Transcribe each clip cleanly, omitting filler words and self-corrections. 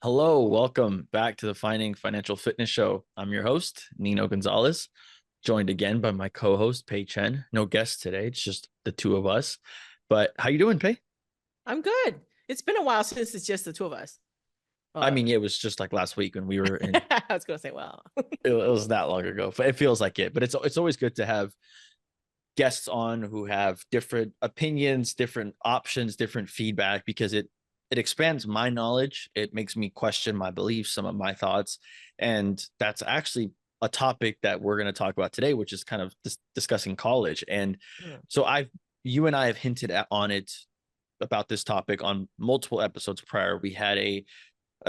Hello, welcome back to the Finding Financial Fitness Show. I'm your host, Nino Gonzalez, joined again by my co-host, Pei Chen. No guests today, it's just the two of us. But how you doing, Pei? I'm good. It's been a while since it's just the two of us. I Uh, mean, it was just like last week when we were in. I was gonna say, well, It was that long ago, but it feels like it. But it's always good to have guests on who have different opinions, different options, different feedback because it expands my knowledge. It makes me question my beliefs, some of my thoughts, and that's actually a topic that we're going to talk about today, which is kind of discussing college. And mm, so you and I have hinted on it about this topic on multiple episodes prior. We had a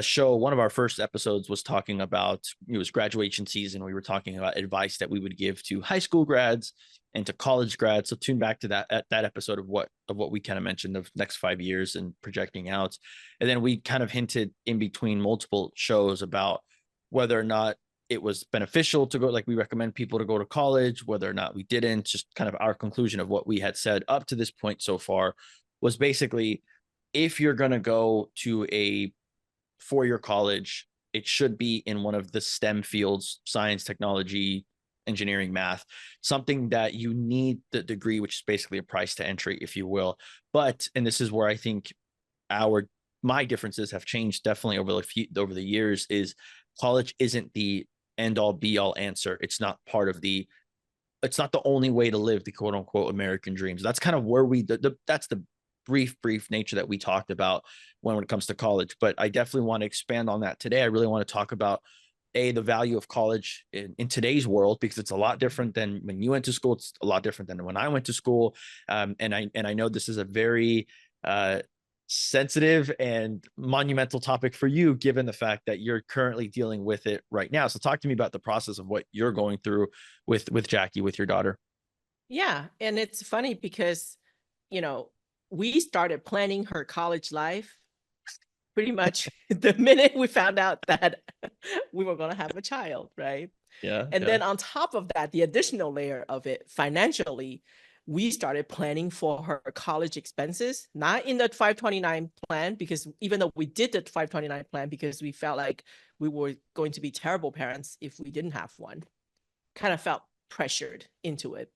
show. One of our first episodes was talking about, it was graduation season. We were talking about advice that we would give to high school grads and to college grads. So tune back to that episode of what we kind of mentioned of next 5 years and projecting out. And then we kind of hinted in between multiple shows about whether or not it was beneficial to go, like we recommend people to go to college, whether or not we didn't. Just kind of our conclusion of what we had said up to this point so far was basically, if you're going to go to a four-year college, it should be in one of the STEM fields: science, technology, engineering, math, something that you need the degree, which is basically a price to entry, if you will. But, and this is where I think our my differences have changed definitely over the years, is college isn't the end all be all answer. It's not the only way to live the quote unquote American dreams. That's kind of where that's the brief nature that we talked about when it comes to college. But I definitely want to expand on that today. I really want to talk about the value of college in today's world, because it's a lot different than when you went to school. It's a lot different than when I went to school. And I know this is a very sensitive and monumental topic for you, given the fact that you're currently dealing with it right now. So talk to me about the process of what you're going through with Jackie, with your daughter. yeah, and it's funny because you know we started planning her college life pretty much the minute we found out that we were going to have a child, right? Yeah, And yeah. then on top of that, the additional layer of it financially, we started planning for her college expenses, not in the 529 plan, because even though we did the 529 plan, because we felt like we were going to be terrible parents if we didn't have one, kind of felt pressured into it.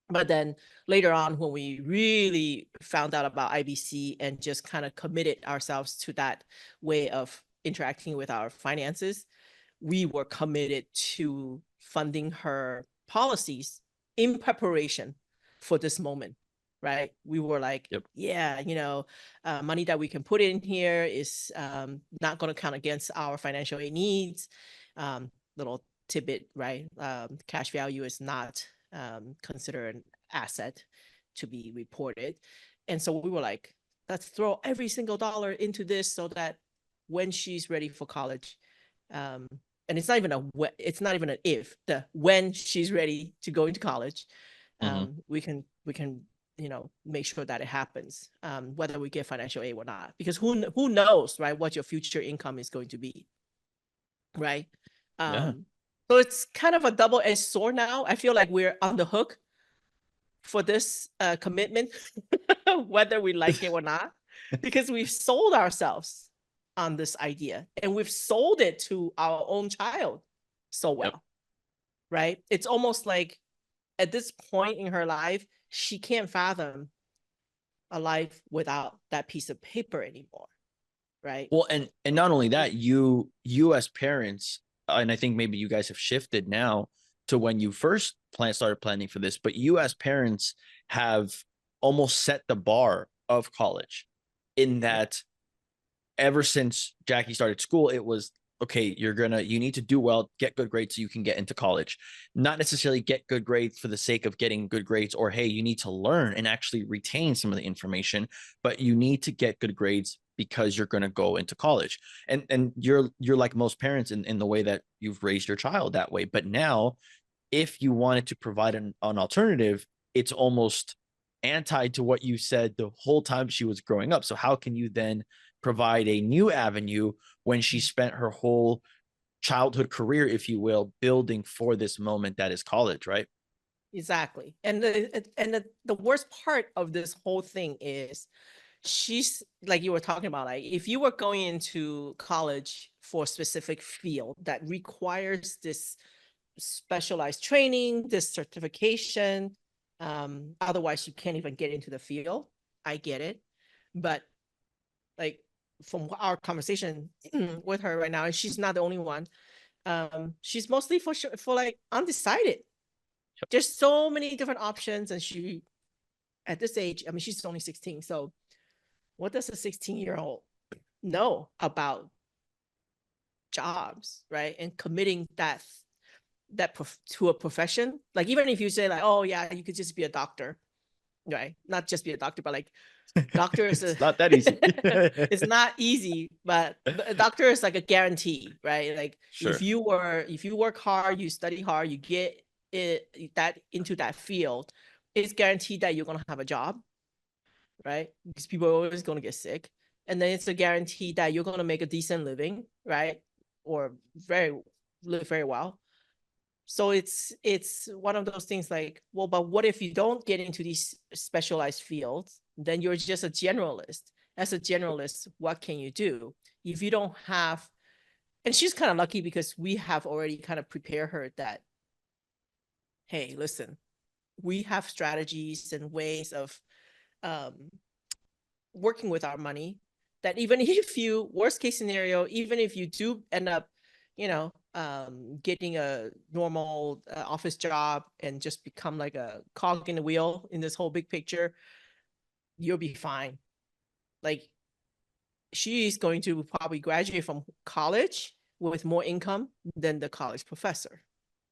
But then later on, when we really found out about IBC and just kind of committed ourselves to that way of interacting with our finances, we were committed to funding her policies in preparation for this moment, right? We were like, Yep. yeah, money that we can put in here is not going to count against our financial aid needs. Little tidbit, right? Cash value is not considered an asset to be reported. And so we were like, let's throw every single dollar into this so that when she's ready for college, um, and it's not even an if, the when she's ready to go into college, Mm-hmm. we can make sure that it happens, whether we get financial aid or not, because who knows, right, what your future income is going to be, right? Yeah. So it's kind of a double-edged sword. Now I feel like we're on the hook for this commitment, whether we like it or not, because we've sold ourselves on this idea and we've sold it to our own child so Yep. well, right? It's almost like at this point in her life, she can't fathom a life without that piece of paper anymore, right? Well, and not only that, you as parents, and I think maybe you guys have shifted now to when you first started planning for this, but you as parents have almost set the bar of college, in Yeah, that ever since Jackie started school, it was okay, you need to do well, get good grades so you can get into college. Not necessarily get good grades for the sake of getting good grades, or hey, you need to learn and actually retain some of the information, but you need to get good grades because you're going to go into college. And you're like most parents in the way that you've raised your child that way. But now, if you wanted to provide an alternative, it's almost anti to what you said the whole time she was growing up. So how can you then provide a new avenue when she spent her whole childhood career, if you will, building for this moment that is college, right? exactly. And the worst part of this whole thing is she's like you were talking about, like if you were going into college for a specific field that requires this specialized training, this certification, otherwise you can't even get into the field. I get it. But like from our conversation with her right now, and she's not the only one, she's mostly for like undecided. There's so many different options, and she at this age, I mean, she's only 16. So what does a 16-year-old know about jobs, right? And committing to a profession. Like even if you say like, oh yeah, you could just be a doctor, right? Not just be a doctor, but like doctor is It's not that easy. it's not easy, but a doctor is like a guarantee, right? Like Sure. if you work hard, you study hard, you get that into that field, it's guaranteed that you're gonna have a job, right? Because people are always gonna get sick. And then it's a guarantee that you're gonna make a decent living, right? Or live very well. So it's one of those things like, well, but what if you don't get into these specialized fields? Then you're just a generalist. As a generalist, what can you do if you don't have? And she's kind of lucky because we have already kind of prepared her that, hey, listen, we have strategies and ways of um, working with our money that even if you, worst case scenario, even if you do end up, getting a normal office job and just become like a cog in the wheel in this whole big picture, you'll be fine. Like she's going to probably graduate from college with more income than the college professor,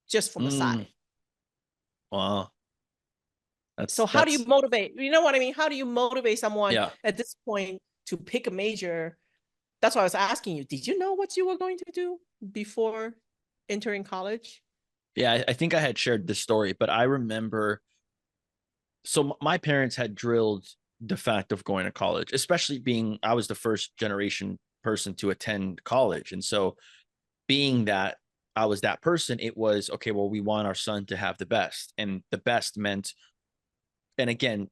just from the side. Wow. So how do you motivate? You know what I mean? How do you motivate someone at this point to pick a major? That's why I was asking you, did you know what you were going to do before entering college? Yeah, I think I had shared this story, but I remember. So my parents had drilled the fact of going to college, especially being I was the first generation person to attend college. And so being that I was that person, it was okay, well, we want our son to have the best. And the best meant, and again,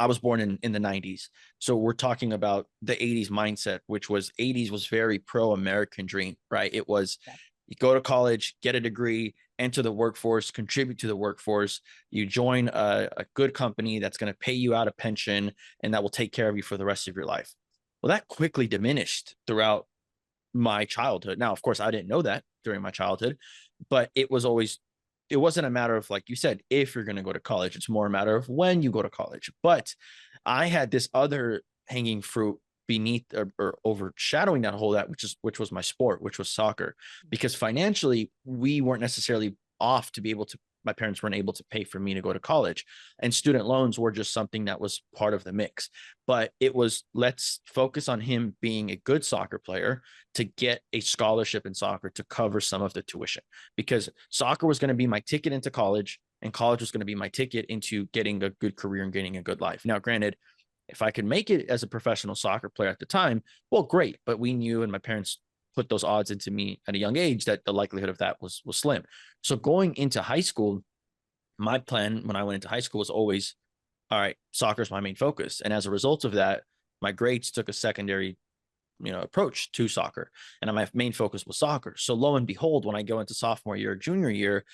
I was born in the 90s. So we're talking about the 80s mindset, which was 80s was very pro-American dream, right? It was you go to college, get a degree, enter the workforce, contribute to the workforce. You join a good company that's going to pay you out a pension and that will take care of you for the rest of your life. Well, that quickly diminished throughout my childhood. Now, of course, I didn't know that during my childhood, but it wasn't a matter of, like you said, if you're going to go to college, it's more a matter of when you go to college. But I had this other hanging fruit beneath or overshadowing that whole, which was my sport, which was soccer, because financially we weren't necessarily off to be able to, my parents weren't able to pay for me to go to college, and student loans were just something that was part of the mix. But it was, let's focus on him being a good soccer player to get a scholarship in soccer to cover some of the tuition, because soccer was going to be my ticket into college and college was going to be my ticket into getting a good career and getting a good life. Now, granted, if I could make it as a professional soccer player at the time, well, great. But we knew, and my parents put those odds into me at a young age, that the likelihood of that was slim. So going into high school, my plan when I went into high school was always, all right, soccer is my main focus. And as a result of that, my grades took a secondary, approach to soccer. And my main focus was soccer. So lo and behold, when I go into sophomore year, junior year,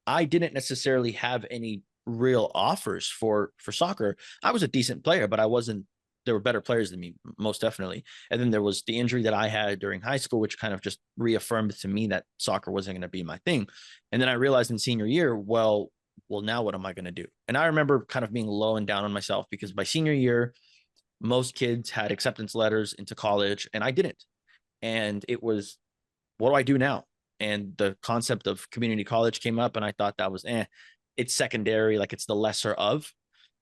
I didn't necessarily have any real offers for soccer. I was a decent player, but I wasn't, there were better players than me, most definitely. And then there was the injury that I had during high school, which kind of just reaffirmed to me that soccer wasn't going to be my thing. And then I realized in senior year, well, now what am I going to do? And I remember kind of being low and down on myself because by senior year, most kids had acceptance letters into college and I didn't. And it was, what do I do now? And the concept of community college came up and I thought that was, it's secondary, like it's the lesser of.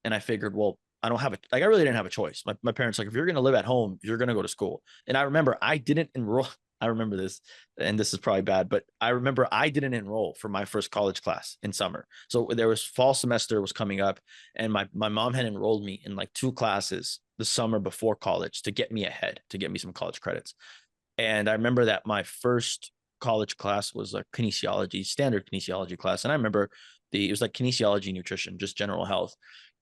And I figured, well, I don't have I really didn't have a choice. My parents like, if you're going to live at home, you're going to go to school. And I remember I didn't enroll. I remember this, and this is probably bad, but I remember I didn't enroll for my first college class in summer. So there was fall semester was coming up, and my mom had enrolled me in like 2 classes the summer before college to get me ahead, to get me some college credits. And I remember that my first college class was a standard kinesiology class. And I remember it was like kinesiology, nutrition, just general health.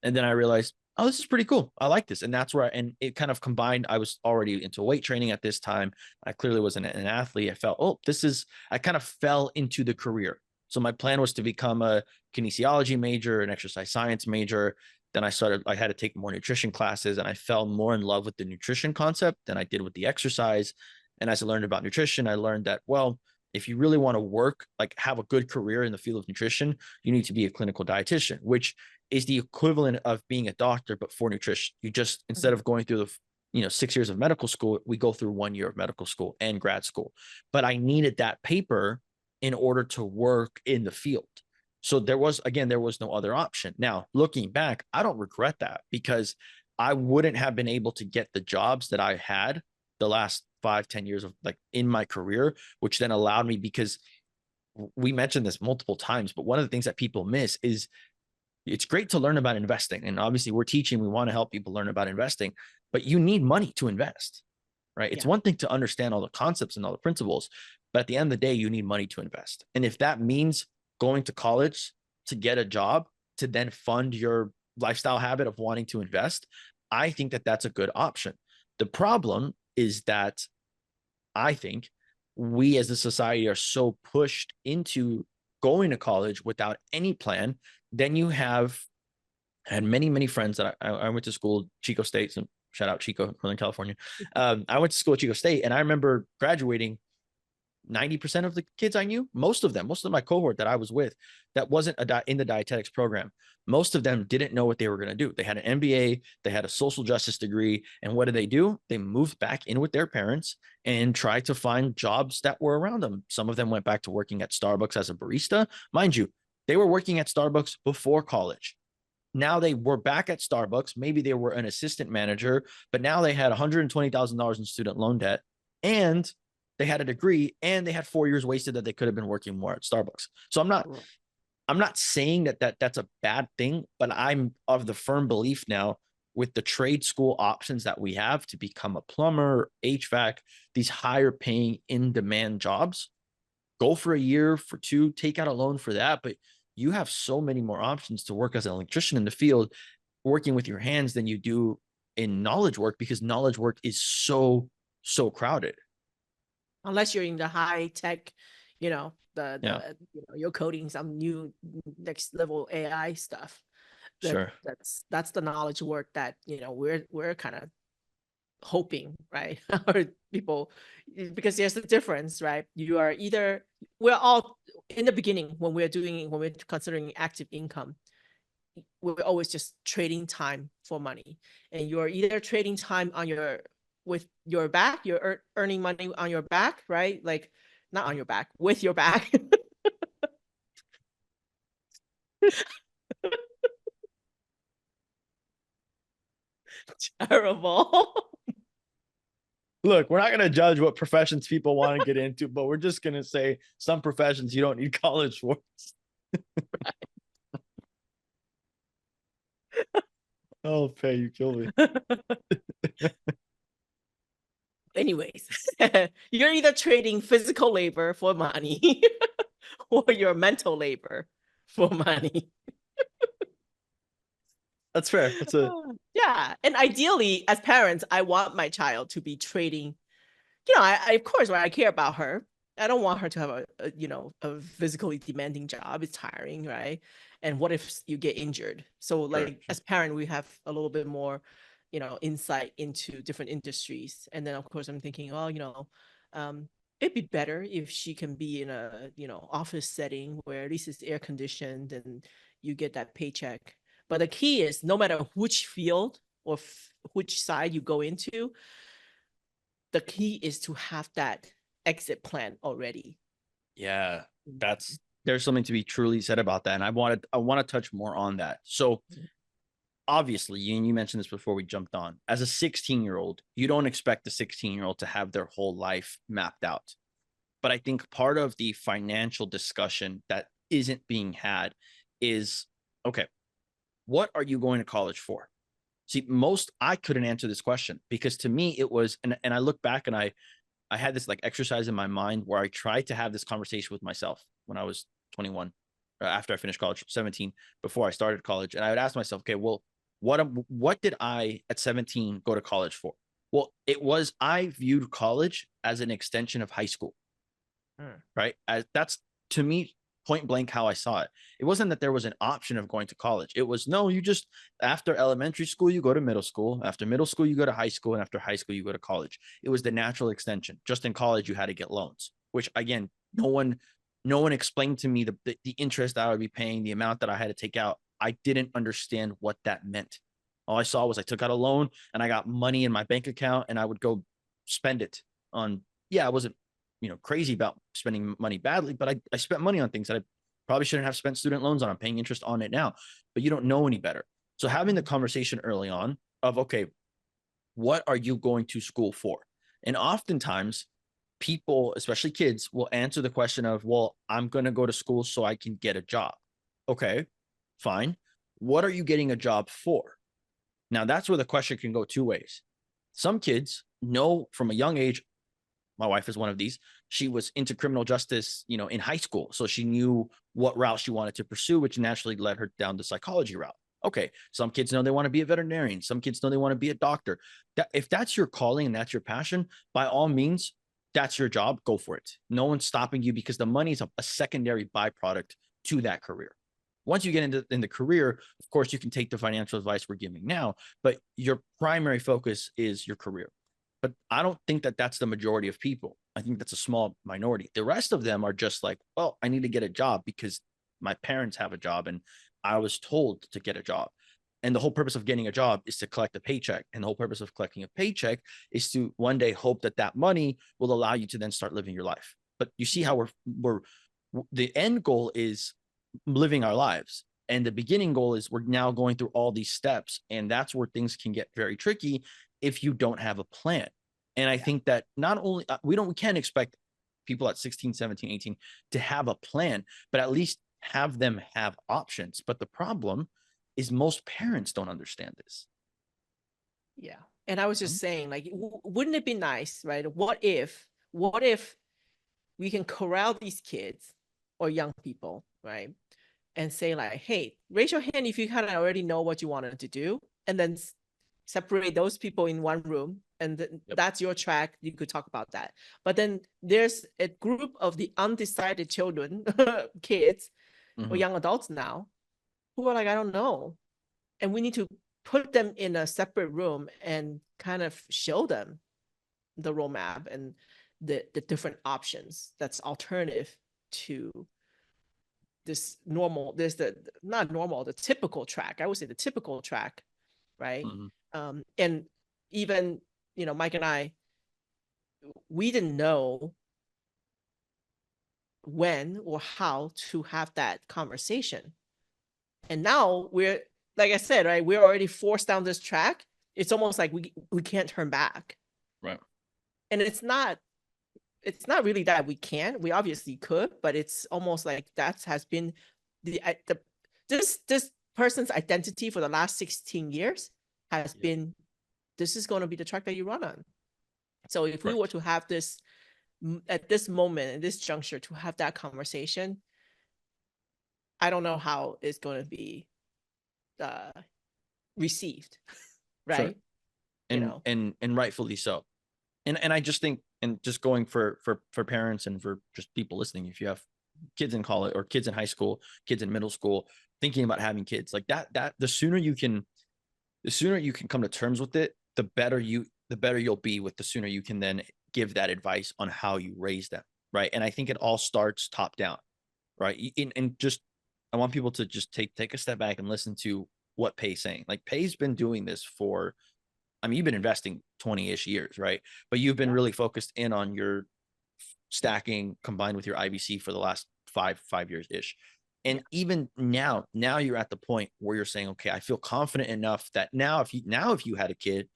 And then I realized, oh, this is pretty cool. I like this. And that's where and it kind of combined. I was already into weight training at this time. I clearly wasn't an athlete. I felt, oh, I kind of fell into the career. So my plan was to become a kinesiology major, an exercise science major. Then I had to take more nutrition classes, and I fell more in love with the nutrition concept than I did with the exercise. And as I learned about nutrition, I learned that, well, if you really want to work, like have a good career in the field of nutrition, you need to be a clinical dietitian, which is the equivalent of being a doctor, but for nutrition. You just, instead of going through the 6 years of medical school, we go through 1 year of medical school and grad school. But I needed that paper in order to work in the field. So there was no other option. Now, looking back, I don't regret that, because I wouldn't have been able to get the jobs that I had the last 5-10 years of like in my career, which then allowed me, because we mentioned this multiple times, but one of the things that people miss is it's great to learn about investing. And obviously we're teaching, we want to help people learn about investing, but you need money to invest, right? It's one thing to understand all the concepts and all the principles, but at the end of the day, you need money to invest. And if that means going to college to get a job to then fund your lifestyle habit of wanting to invest, I think that that's a good option. The problem is that I think we as a society are so pushed into going to college without any plan. Then you have had many, many friends that I went to school, Chico State, so shout out Chico, Northern California. I went to school at Chico State, and I remember graduating 90% of the kids I knew, most of my cohort that I was with, that wasn't in the dietetics program. Most of them didn't know what they were going to do. They had an MBA, they had a social justice degree. And what did? They moved back in with their parents and tried to find jobs that were around them. Some of them went back to working at Starbucks as a barista. Mind you, they were working at Starbucks before college. Now they were back at Starbucks. Maybe they were an assistant manager, but now they had $120,000 in student loan debt, and they had a degree, and they had 4 years wasted that they could have been working more at Starbucks. So I'm not saying that's a bad thing, but I'm of the firm belief now, with the trade school options that we have to become a plumber, HVAC, these higher paying in demand jobs, go for a year, for two, take out a loan for that. But you have so many more options to work as an electrician in the field, working with your hands, than you do in knowledge work, because knowledge work is so crowded. Unless you're in the high tech, you're coding some new next level AI stuff. Sure. That's the knowledge work that we're kind of hoping, right? Or people, because there's a difference, right? We're all in the beginning, when we're considering active income, we're always just trading time for money, and you're either trading time with your back, you're earning money on your back, right? Like, not on your back, with your back. Terrible. Look, we're not going to judge what professions people want to get into, but we're just going to say some professions you don't need college for. Oh, Faye, you kill me. Anyways, you're either trading physical labor for money or your mental labor for money. That's fair. Yeah. And ideally, as parents, I want my child to be trading. I of course, right, I care about her. I don't want her to have a physically demanding job. It's tiring, right? And what if you get injured? So like, Sure. as parent, we have a little bit more, insight into different industries. And then of course I'm thinking, it'd be better if she can be in a, office setting where at least it's air conditioned and you get that paycheck. But the key is, no matter which field or which side you go into, the key is to have that exit plan already. Yeah, there's something to be truly said about that. And I want to touch more on that. So obviously, you mentioned this before we jumped on. As a 16-year-old, you don't expect a 16-year-old to have their whole life mapped out. But I think part of the financial discussion that isn't being had is, okay, what are you going to college for? See, I couldn't answer this question, because to me it was, and I look back and I had this like exercise in my mind where I tried to have this conversation with myself when I was 21. after I finished college, 17, before I started college. And I would ask myself, okay, well, what did I at 17 go to college for? Well, I viewed college as an extension of high school, right? That's, to me, point blank how I saw it. It wasn't that there was an option of going to college. It was, no, you just, after elementary school, you go to middle school. After middle school, you go to high school. And after high school, you go to college. It was the natural extension. Just in college, you had to get loans, which, again, no one explained to me the interest I would be paying, the amount that I had to take out. I didn't understand what that meant. All I saw was I took out a loan and I got money in my bank account and I would go spend it on, yeah, I wasn't, crazy about spending money badly, but I spent money on things that I probably shouldn't have spent student loans on. I'm paying interest on it now, but you don't know any better. So having the conversation early on of, okay, what are you going to school for? And oftentimes people, especially kids, will answer the question of, well, I'm going to go to school so I can get a job. Okay, fine. What are you getting a job for? Now, that's where the question can go two ways. Some kids know from a young age, my wife is one of these, she was into criminal justice, in high school. So she knew what route she wanted to pursue, which naturally led her down the psychology route. Okay, some kids know they want to be a veterinarian. Some kids know they want to be a doctor. If that's your calling and that's your passion, by all means, that's your job. Go for it. No one's stopping you, because the money is a secondary byproduct to that career. Once you get in the career, of course, you can take the financial advice we're giving now, but your primary focus is your career. But I don't think that that's the majority of people. I think that's a small minority. The rest of them are just like, well, I need to get a job because my parents have a job and I was told to get a job. And the whole purpose of getting a job is to collect a paycheck. And the whole purpose of collecting a paycheck is to one day hope that money will allow you to then start living your life. But you see how we're the end goal is living our lives. And the beginning goal is we're now going through all these steps. And that's where things can get very tricky if you don't have a plan. And I think that not only we can't expect people at 16, 17, 18 to have a plan, but at least have them have options. But the problem is most parents don't understand this. Yeah. And I was just saying, like, wouldn't it be nice, right? What if we can corral these kids or young people, right? And say like, hey, raise your hand if you kind of already know what you wanted to do. And then separate those people in one room. And that's your track. You could talk about that. But then there's a group of the undecided children, kids, or young adults now, who are like, I don't know. And we need to put them in a separate room and kind of show them the roadmap and the different options that's alternative to this normal, there's the typical track. I would say the typical track, right? And even, Mike and I, we didn't know when or how to have that conversation. And now we're, like I said, right, we're already forced down this track. It's almost like we can't turn back. Right. And it's not really that we can't. We obviously could, but it's almost like that has been this person's identity for the last 16 years has been, this is going to be the track that you run on. So if we were to have this at this moment, at this juncture, to have that conversation, I don't know how it's going to be received, right? Sure. And rightfully so. And I just think, and just going for parents and for just people listening, if you have kids in college or kids in high school, kids in middle school, thinking about having kids, like that the sooner you can come to terms with it, the better you'll be with, the sooner you can then give that advice on how you raise them. Right. And I think it all starts top down. Right. And just, I want people to just take a step back and listen to what Pei's saying. Like, Pei's been doing this for, you've been investing 20-ish years, right? But you've been really focused in on your stacking combined with your IBC for the last five years-ish. And even now you're at the point where you're saying, okay, I feel confident enough that now if you had a kid,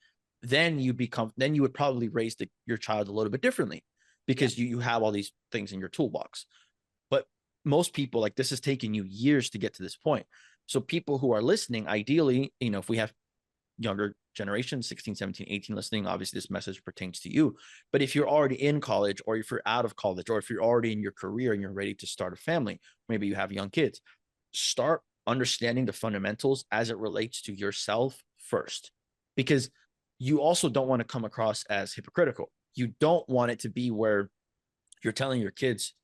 then you would probably raise your child a little bit differently, because you have all these things in your toolbox. But most people, like, this has taken you years to get to this point. So people who are listening, ideally, if we have younger generation, 16, 17, 18 listening, obviously this message pertains to you. But if you're already in college, or if you're out of college, or if you're already in your career and you're ready to start a family, maybe you have young kids, start understanding the fundamentals as it relates to yourself first, because you also don't want to come across as hypocritical. You don't want it to be where you're telling your kids,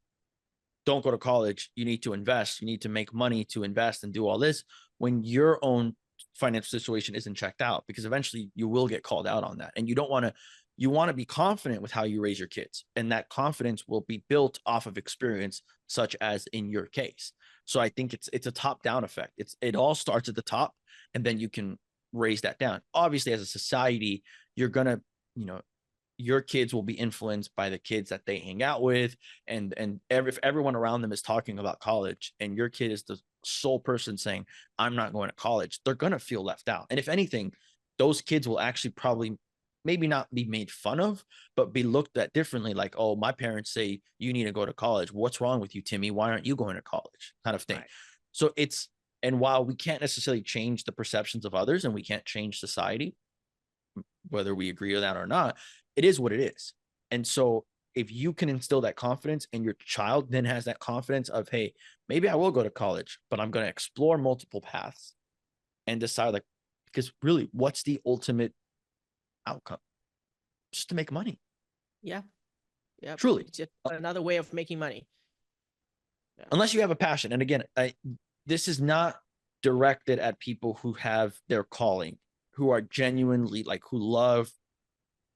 don't go to college, you need to invest, you need to make money to invest and do all this, when your own financial situation isn't checked out, because eventually you will get called out on that. And you don't want to, you want to be confident with how you raise your kids, and that confidence will be built off of experience, such as in your case. So I think it's a top down effect. It all starts at the top, and then you can raise that down. Obviously, as a society, you're gonna, you know, your kids will be influenced by the kids that they hang out with, and if everyone around them is talking about college and your kid is the sole person saying, I'm not going to college, they're going to feel left out. And if anything, those kids will actually probably maybe not be made fun of, but be looked at differently, like, oh, my parents say you need to go to college, what's wrong with you, Timmy? Why aren't you going to college, kind of thing. Right. So it's, and while we can't necessarily change the perceptions of others and we can't change society, whether we agree with that or not, it is what it is. And so if you can instill that confidence, and your child then has that confidence of, hey, maybe I will go to college, but I'm going to explore multiple paths and decide, like, because really, what's the ultimate outcome? Just to make money. Yeah. Yeah. Truly. Just another way of making money. Yeah. Unless you have a passion. And again, this is not directed at people who have their calling, who are genuinely, like, who love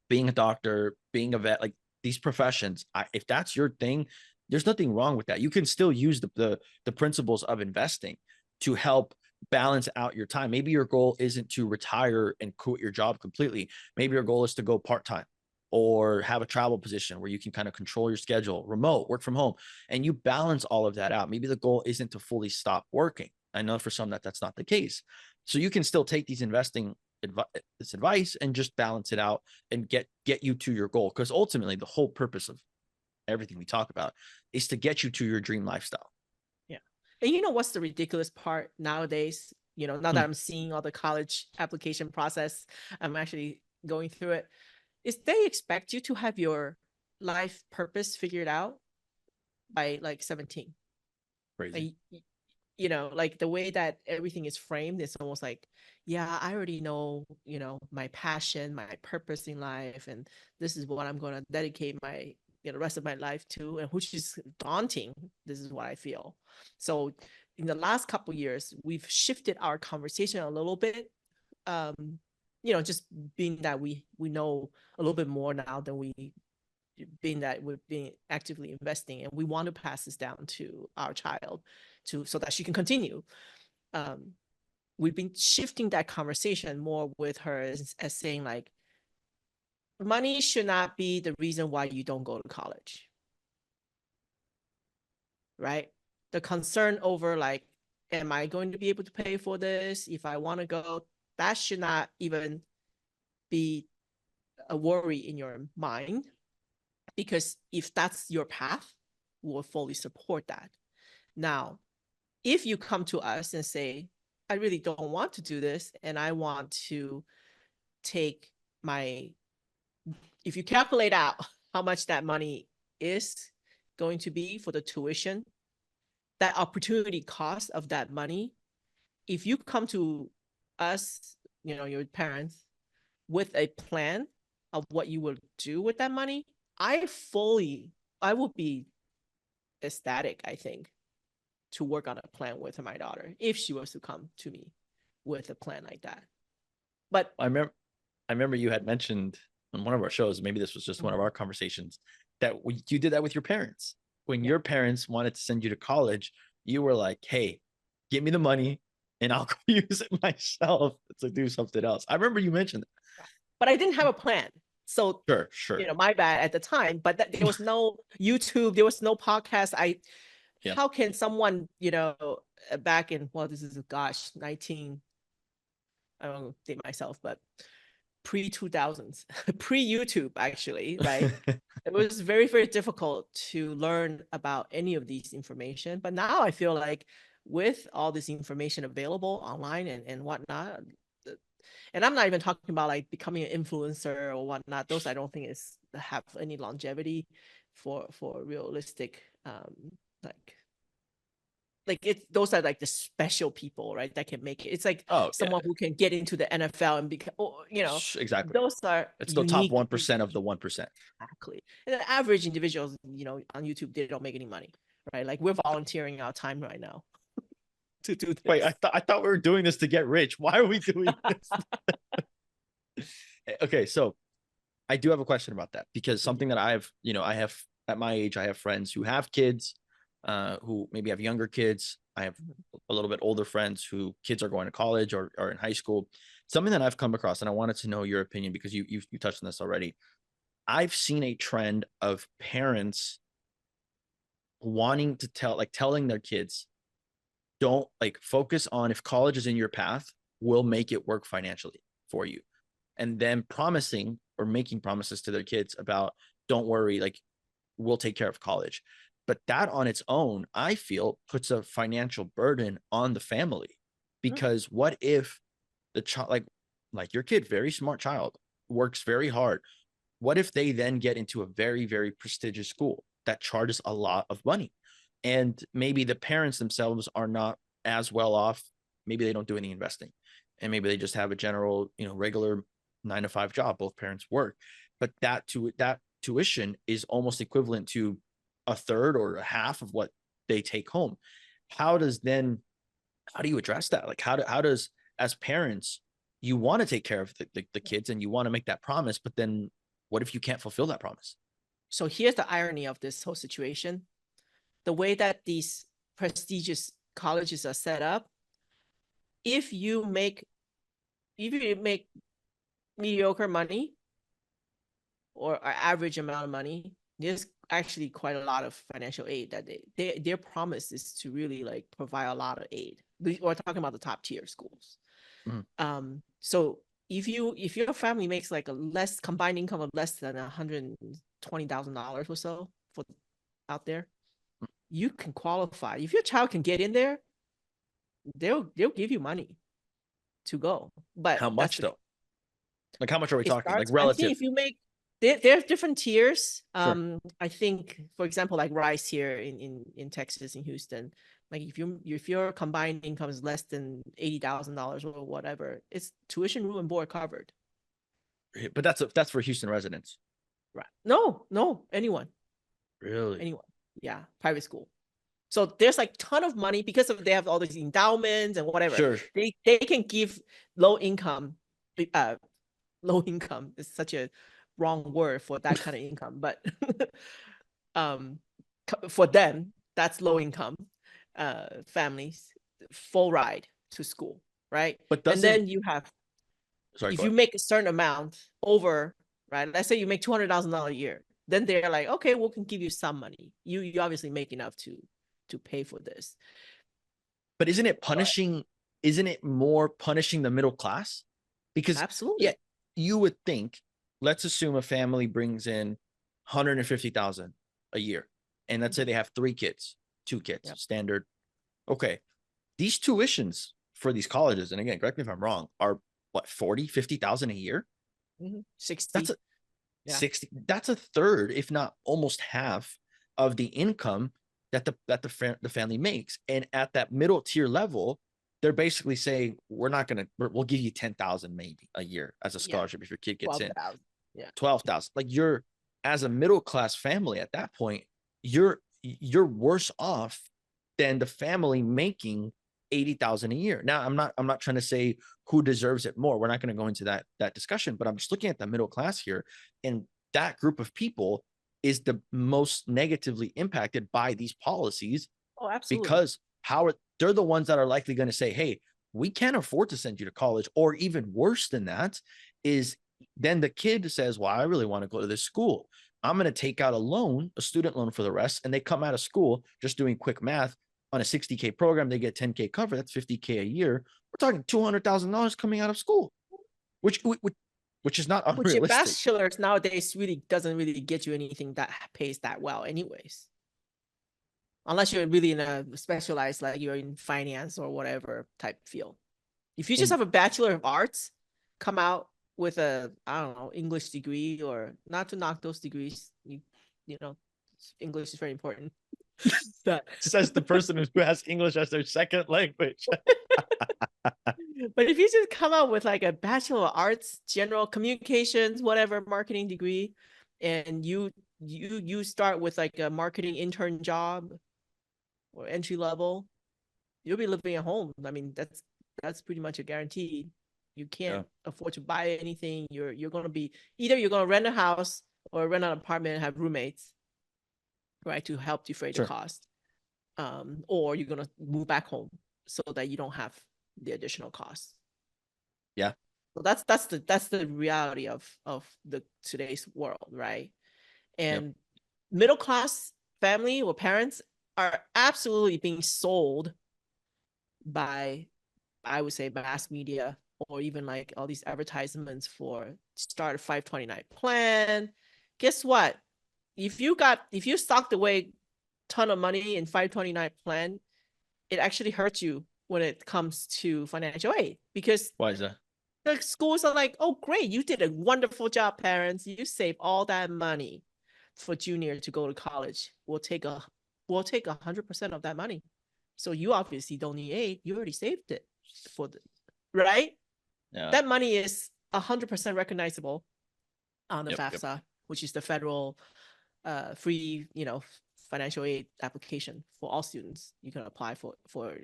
being a doctor, being a vet, like these professions. If that's your thing, there's nothing wrong with that. You can still use the principles of investing to help balance out your time. Maybe your goal isn't to retire and quit your job completely. Maybe your goal is to go part-time, or have a travel position where you can kind of control your schedule, remote, work from home, and you balance all of that out. Maybe the goal isn't to fully stop working. I know for some that's not the case. So you can still take these investing this advice and just balance it out and get you to your goal, because ultimately the whole purpose of everything we talk about is to get you to your dream lifestyle. Yeah. And you know what's the ridiculous part nowadays? You know, now that I'm seeing all the college application process, I'm actually going through it, is they expect you to have your life purpose figured out by like 17. Crazy. Like, you know, like the way that everything is framed, it's almost like, yeah, I already know, you know, my passion, my purpose in life, and this is what I'm going to dedicate my, you know, rest of my life to, and which is daunting. This is what I feel. So in the last couple of years, we've shifted our conversation a little bit. You know, just being that we know a little bit more now than we, being that we've been actively investing, and we want to pass this down to our child so that she can continue. We've been shifting that conversation more with her as saying, like, money should not be the reason why you don't go to college, right? The concern over, like, am I going to be able to pay for this if I want to go? That should not even be a worry in your mind, because if that's your path, we'll fully support that. Now, if you come to us and say, I really don't want to do this, and I want to take my, if you calculate out how much that money is going to be for the tuition, that opportunity cost of that money, if you come to us, you know, your parents, with a plan of what you will do with that money, I would be ecstatic, I think, to work on a plan with my daughter if she was to come to me with a plan like that. But I remember you had mentioned on one of our shows, maybe this was just one of our conversations, that you did that with your parents. When your parents wanted to send you to college, you were like, hey, give me the money and I'll go use it myself to do something else. I remember you mentioned that. But I didn't have a plan. So sure. You know, my bad at the time, but there was no YouTube, there was no podcast. How can someone, you know, back in, well, this is, gosh, I don't date myself, but pre-2000s, pre-YouTube, actually, right? It was very, very difficult to learn about any of these information. But now I feel like with all this information available online and whatnot, And I'm not even talking about like becoming an influencer or whatnot. Those I don't think is have any longevity for realistic like those are like the special people, right? That can make it. It's like Oh yeah, someone who can get into the NFL and become, exactly. those are It's the top unique 1% of the 1%. exactly. And the average individuals, on YouTube, they don't make any money, right? Like we're volunteering our time right now to do Wait, this. I thought we were doing this to get rich. Why are we doing this? Okay, so I do have a question about that because something that I have at my age, I have friends who have kids, who maybe have younger kids. I have a little bit older friends who kids are going to college or in high school. Something that I've come across, and I wanted to know your opinion because you touched on this already. I've seen a trend of parents wanting to telling their kids, don't focus on if college is in your path, we'll make it work financially for you. And then promising or making promises to their kids about, don't worry, we'll take care of college. But that on its own, I feel, puts a financial burden on the family. Because what if the child, your kid, very smart child, works very hard. What if they then get into a very, very prestigious school that charges a lot of money? And maybe the parents themselves are not as well off. Maybe they don't do any investing. And maybe they just have a general, regular 9 to 5 job. Both parents work. But that tuition is almost equivalent to a third or a half of what they take home. How do you address that? How does, as parents, you want to take care of the kids and you want to make that promise, but then what if you can't fulfill that promise? So here's the irony of this whole situation. The way that these prestigious colleges are set up, if you make mediocre money or an average amount of money, there's actually quite a lot of financial aid that their promise is to really provide a lot of aid. We're talking about the top tier schools. So if your family makes a less combined income of less than $120,000 or so for out there, you can qualify. If your child can get in there, they'll give you money to go. But how much though? How much are we talking? Starts, Relative? I think if you make there's different tiers. Sure. I think, for example, Rice here in Texas, in Houston, if your combined income is less than $80,000 or whatever, it's tuition, room, and board covered. But that's for Houston residents. Right? No, anyone. Really? Anyone. Yeah, private school. So there's ton of money because they have all these endowments and whatever. Sure. They can give low income. Low income is such a wrong word for that kind of income, but for them, that's low income families, full ride to school, right? But and then you have, sorry, if you make a certain amount over, right? Let's say you make $200,000 a year, then they're like, okay, we can give you some money. You obviously make enough to pay for this. But isn't it punishing? Isn't it more punishing the middle class? Because absolutely, yeah, you would think. Let's assume a family brings in 150,000 a year, and let's say they have 3 kids, 2 kids, standard. Okay, these tuitions for these colleges, and again, correct me if I'm wrong, are what, 40, 50,000 a year? 60. 60. That's a third, if not almost half, of the income that the family makes. And at that middle tier level, they're basically saying, we'll give you 10,000 maybe a year as a scholarship if your kid gets 12,000. in. 12,000. You're, as a middle class family at that point, you're worse off than the family making 80,000 a year. Now, I'm not trying to say who deserves it more. We're not going to go into that discussion, but I'm just looking at the middle class here, and that group of people is the most negatively impacted by these policies. Oh, absolutely. Because they're the ones that are likely going to say, hey, we can't afford to send you to college. Or even worse than that is then the kid says, well, I really want to go to this school. I'm going to take out a student loan for the rest. And they come out of school, just doing quick math, on a $60K program, they get $10K cover. That's $50K a year. We're talking $200,000 coming out of school, which is not unrealistic. Which your bachelor's nowadays really doesn't really get you anything that pays that well anyways. Unless you're really in a specialized, you're in finance or whatever type field. If you just have a Bachelor of Arts, come out with a, I don't know, English degree, or not to knock those degrees, you know, English is very important. But Says the person who has English as their second language. but if you just come out with like a Bachelor of Arts, general communications, whatever marketing degree, and you start with like a marketing intern job or entry level, you'll be living at home. I mean, that's pretty much a guarantee. You can't afford to buy anything. You're gonna be, either you're gonna rent a house or rent an apartment and have roommates, right, to help defray the cost. Or you're gonna move back home so that you don't have the additional costs. Yeah. So that's the reality of the today's world, right? And middle class family or parents are absolutely being sold by, I would say, mass media, or even like all these advertisements for start a 529 plan. Guess what? If you stocked away ton of money in 529 plan, it actually hurts you when it comes to financial aid, because Why is that? the schools are like, oh, great, you did a wonderful job, parents. You saved all that money for junior to go to college. We'll take 100% of that money. So you obviously don't need aid. You already saved it for the, right? Yeah. That money is 100% recognizable on the FAFSA, which is the federal free, financial aid application for all students. You can apply for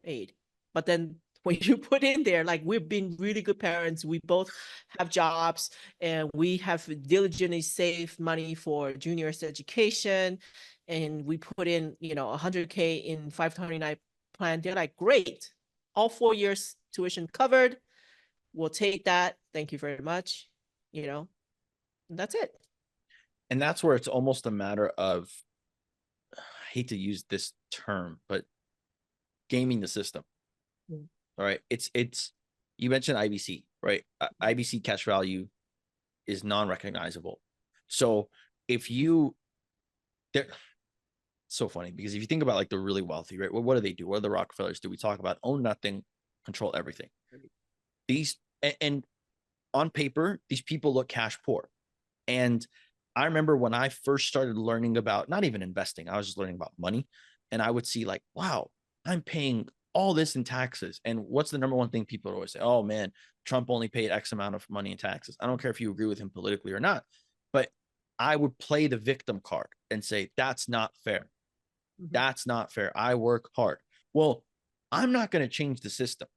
aid. But then when you put in there, like, we've been really good parents, we both have jobs, and we have diligently saved money for junior's education, and we put in 100K in 529 plan, they're like, great, all 4 years tuition covered, we'll take that, thank you very much, and that's it. And that's where it's almost a matter of, I hate to use this term, but gaming the system. All right. It's you mentioned IBC, right? IBC cash value is non-recognizable. So if you, they're so funny, because if you think about like the really wealthy, right? Well, what do they do? What do the Rockefellers do? We talk about own nothing, control everything. These, and on paper, these people look cash poor. And I remember when I first started learning about, not even investing, I was just learning about money. And I would see like, wow, I'm paying all this in taxes. And what's the number one thing people would always say? Oh man, Trump only paid X amount of money in taxes. I don't care if you agree with him politically or not, but I would play the victim card and say, that's not fair. That's not fair. I work hard. Well, I'm not going to change the system.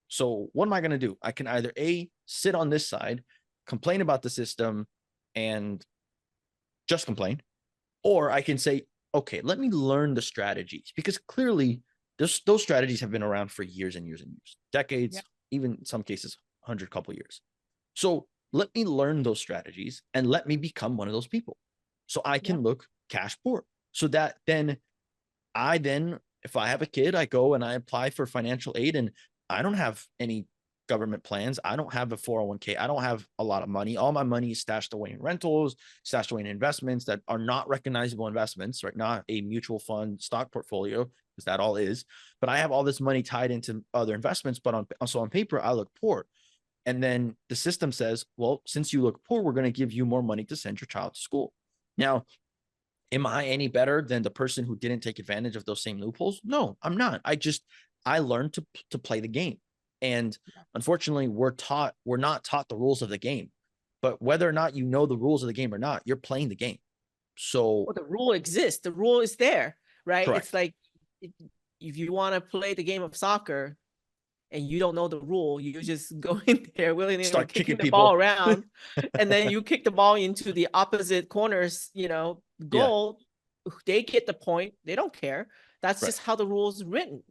So what am I going to do? I can either sit on this side, complain about the system and just complain, or I can say, okay, let me learn the strategies, because clearly those strategies have been around for years and years and years, decades, even in some cases, 100 couple years. So let me learn those strategies and let me become one of those people. So I can look cash poor. So that then, if I have a kid, I go and I apply for financial aid, and I don't have any government plans. I don't have a 401k. I don't have a lot of money. All my money is stashed away in rentals, stashed away in investments that are not recognizable investments, right? Not a mutual fund stock portfolio, because that all is. But I have all this money tied into other investments, but on paper, I look poor. And then the system says, well, since you look poor, we're going to give you more money to send your child to school. Now, am I any better than the person who didn't take advantage of those same loopholes? No, I'm not. I learned to play the game. And unfortunately, we're not taught the rules of the game. But whether or not you know the rules of the game or not, you're playing the game. So the rule exists. The rule is there, right? Correct. It's like, if you want to play the game of soccer and you don't know the rule, you just go in there willingly, start kicking the people ball around, and then you kick the ball into the opposite corner's, goal. They get the point. They don't care. That's just how the rules are written.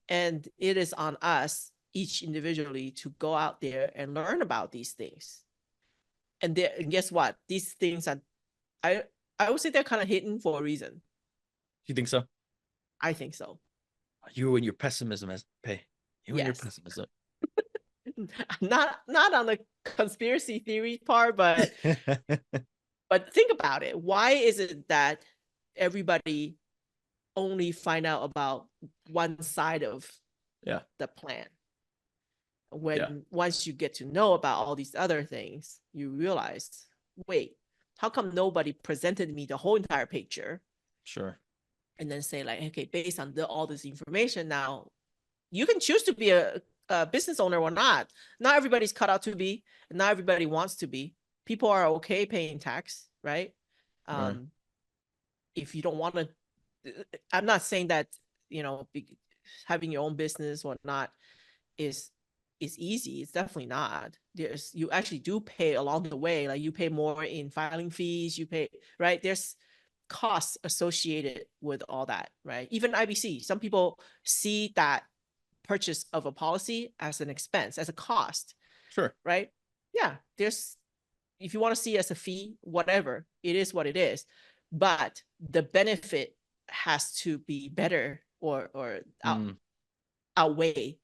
And it is on us, each individually, to go out there and learn about these things. And guess what? These things are, I would say, they're kind of hidden for a reason. You think so? I think so. You and your pessimism and your pessimism. not on the conspiracy theory part, but but think about it. Why is it that everybody only find out about one side of the plan? When once you get to know about all these other things, you realize, wait, how come nobody presented me the whole entire picture? Sure. And then say like, okay, based on all this information, now you can choose to be a business owner or not. Not everybody's cut out to be, and not everybody wants to be. People are okay paying tax, right? Right. If you don't want to, I'm not saying that, you know, having your own business or not is easy. It's definitely not. You actually do pay along the way. Like you pay more in filing fees, you pay, right? There's costs associated with all that, right? Even IBC, some people see that purchase of a policy as an expense, as a cost, Sure. right? Yeah, there's, if you want to see it as a fee, whatever, it is what it is. But the benefit has to be better or outweigh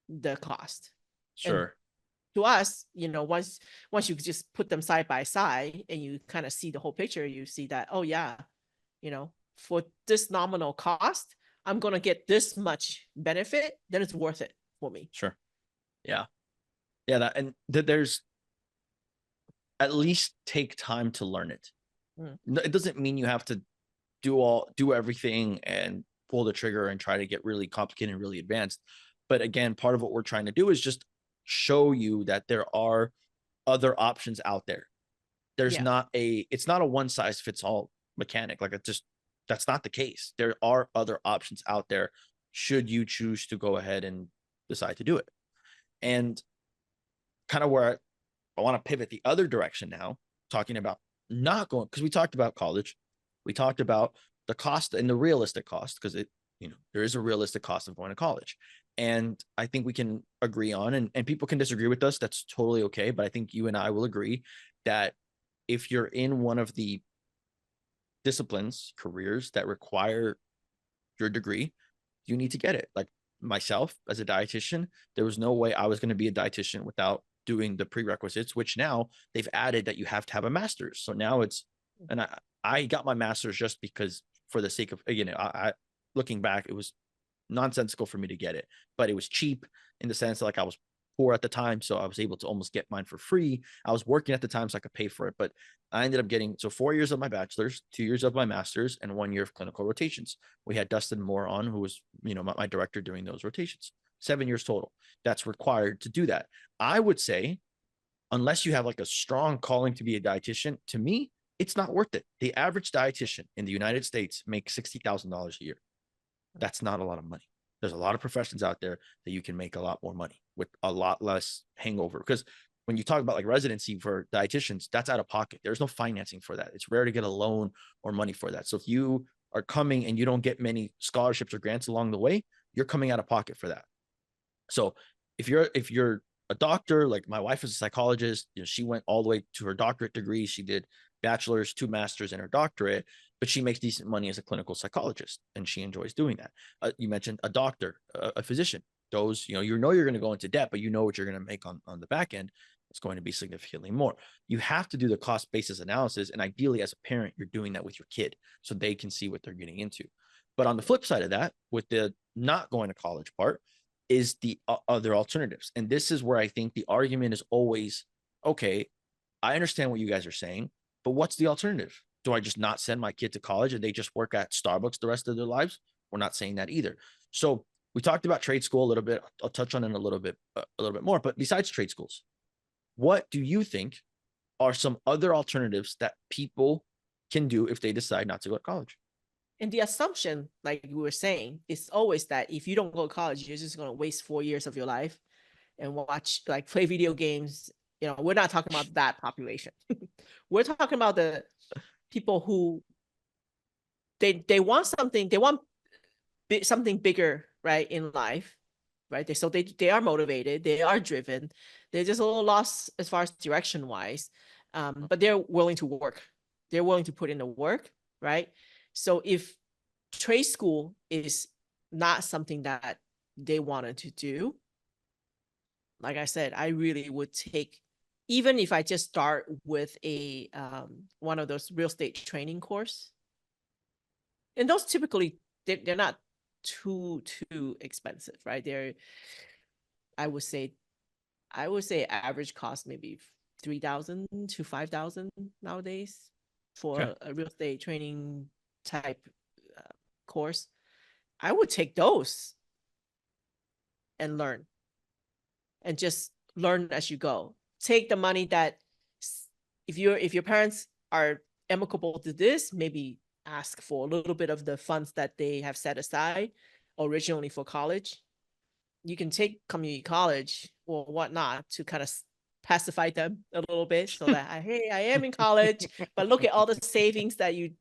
the cost. And Sure. to us, you know, once you just put them side by side and you kind of see the whole picture, you see that, oh yeah, you know, for this nominal cost, I'm gonna get this much benefit, then it's worth it for me. Sure. Yeah. Yeah. That, and there's at least take time to learn it. It doesn't mean you have to do everything and pull the trigger and try to get really complicated and really advanced. But again, part of what we're trying to do is just show you that there are other options out there. There's not it's not a one size fits all mechanic. Like that's not the case. There are other options out there should you choose to go ahead and decide to do it. And kind of where I want to pivot the other direction now, talking about not going, because we talked about college, we talked about the cost and the realistic cost, because there is a realistic cost of going to college. And I think we can agree on, and people can disagree with us. That's totally okay. But I think you and I will agree that if you're in one of the disciplines, careers that require your degree, you need to get it. Like myself as a dietitian, there was no way I was going to be a dietitian without doing the prerequisites, which now they've added that you have to have a master's. So now and I got my master's just because, for the sake of, I looking back, it was nonsensical for me to get it, but it was cheap in the sense that, like, I was poor at the time, so I was able to almost get mine for free. I was working at the time, so I could pay for it, but I ended up getting 4 years of my bachelor's, 2 years of my master's, and 1 year of clinical rotations. We had Dustin Moore on, who was, my director during those rotations. 7 years total. That's required to do that. I would say, unless you have like a strong calling to be a dietitian, to me, it's not worth it. The average dietitian in the United States makes $60,000 a year. That's not a lot of money. There's a lot of professions out there that you can make a lot more money with a lot less hangover. Because when you talk about like residency for dietitians, that's out of pocket. There's no financing for that. It's rare to get a loan or money for that. So if you are coming and you don't get many scholarships or grants along the way, you're coming out of pocket for that. So if you're a doctor, like my wife is a psychologist, she went all the way to her doctorate degree. She did bachelor's, 2 masters, and her doctorate, but she makes decent money as a clinical psychologist, and she enjoys doing that. You mentioned a doctor, a physician. Those, you're going to go into debt, but what you're going to make on the back end. It's going to be significantly more. You have to do the cost basis analysis, and ideally, as a parent, you're doing that with your kid so they can see what they're getting into. But on the flip side of that, with the not going to college part, is the other alternatives. And this is where I think the argument is always, okay, I understand what you guys are saying, but what's the alternative? Do I just not send my kid to college and they just work at Starbucks the rest of their lives? We're not saying that either. So we talked about trade school a little bit. I'll touch on it a little bit more. But besides trade schools, what do you think are some other alternatives that people can do if they decide not to go to college? And the assumption, like we were saying, is always that if you don't go to college, you're just going to waste 4 years of your life and watch, like, play video games. We're not talking about that population. We're talking about the people who they want something, something bigger, right, in life, right? They are motivated, they are driven, they're just a little lost as far as direction wise, but they're willing to work. They're willing to put in the work, right? So if trade school is not something that they wanted to do, like I said, I really would take, even if I just start with a one of those real estate training course. And those typically they're not too expensive, right? I would say average cost maybe 3,000 to 5,000 nowadays for Okay. a real estate training type course. I would take those and learn, and just learn as you go. Take the money that, if your parents are amicable to this, maybe ask for a little bit of the funds that they have set aside originally for college. You can take community college or whatnot to kind of pacify them a little bit, so that hey, I am in college, but look at all the savings that you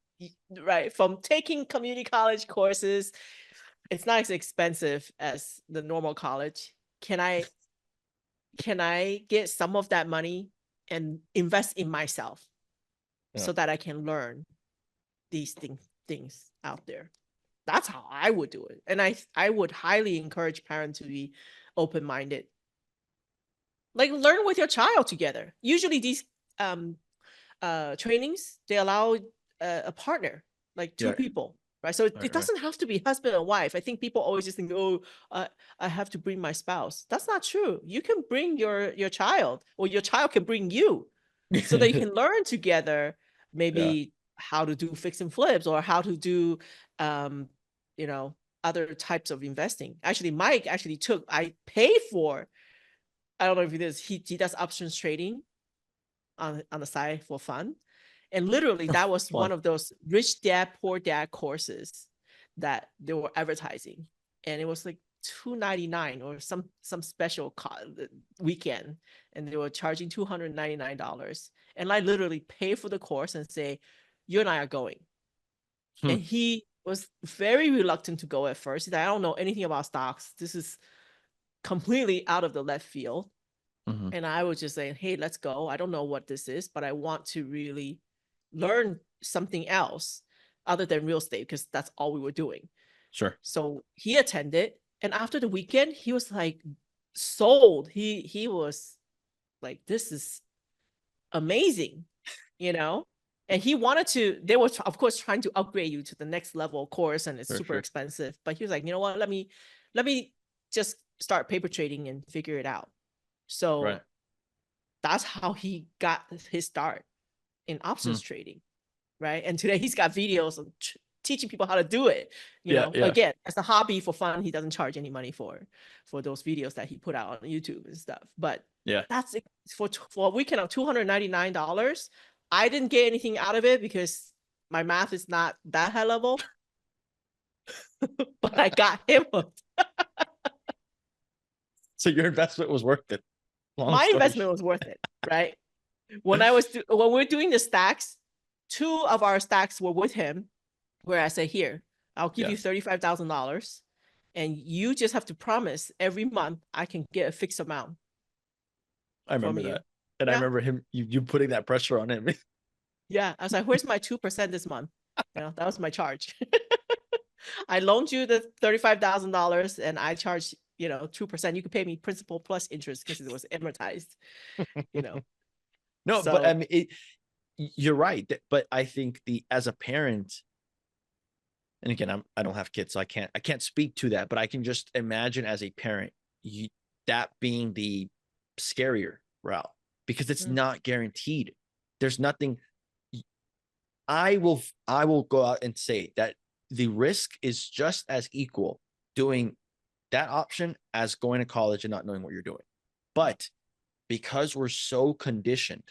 right from taking community college courses. It's not as expensive as the normal college. Can I get some of that money and invest in myself, Yeah. so that I can learn these things out there? That's how I would do it. And I would highly encourage parents to be open-minded. Like, learn with your child together. Usually these um trainings, they allow a partner, like two Yeah. people, right? So Right. it Right. doesn't have to be husband and wife. I think people always just think, oh, I have to bring my spouse. That's not true. You can bring your child, or your child can bring you, so that you can learn together, Yeah. maybe how to do fix and flips, or how to do um you know other types of investing. Actually, Mike actually I pay for, I don't know if he does, he does options trading on the side for fun. And literally that was Fun. one of those rich dad, poor dad courses that they were advertising. And it was like $299 or some special weekend, and they were charging $299. And I literally pay for the course and say, you and I are going. Hmm. And he was very reluctant to go at first. He's like, I don't know anything about stocks. This is completely out of the left field. Mhm. And I was just saying, hey, let's go. I don't know what this is, but I want to really learn something else other than real estate, because that's all we were doing. Sure. So he attended, and after the weekend, he was like sold. He was like, this is amazing, you know? And he wanted to, they were of course trying to upgrade you to the next level course, and it's Sure. super Sure. expensive. But he was like, you know what, let me just start paper trading and figure it out. Right. So that's how he got his start in Hmm. options trading, right? And today he's got videos of teaching people how to do it. Yeah. Yeah. Again, as a hobby for fun, he doesn't charge any money for those videos that he put out on YouTube and stuff. But Yeah. that's it. For a weekend of $299. I didn't get anything out of it because my math is not that high level, but I got him hooked. So your investment was worth it. Long My story. investment was worth it, right? When we're doing the stacks, two of our stacks were with him, where I say, here, I'll give you Yes. $35,000, and you just have to promise every month I can get a fixed amount I from remember you. that. And I Yeah. remember you putting that pressure on him. Yeah. I was like, where's my 2% this month? That was my charge. I loaned you the $35,000, and I charged, 2%. You could pay me principal plus interest because it was amortized, you know. No, but I So mean, you're right. But I think as a parent, and again, I don't have kids, so I can't speak to that, but I can just imagine as a parent, that being the scarier route, because it's mm, not guaranteed. There's nothing. I will go out and say that the risk is just as equal doing that option as going to college and not knowing what you're doing. But because we're so conditioned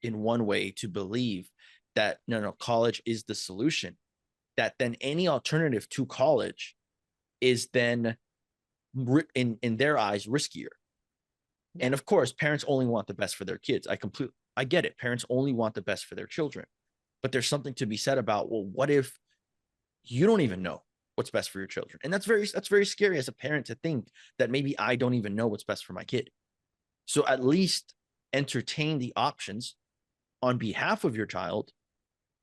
in one way to believe that no, college is the solution, that then any alternative to college is then in their eyes riskier. yeah. And of course, parents only want the best for their kids. I get it. Parents only want the best for their children. But there's something to be said about, well, what if you don't even know what's best for your children? And that's very scary as a parent to think that maybe I don't even know what's best for my kid. So at least entertain the options on behalf of your child,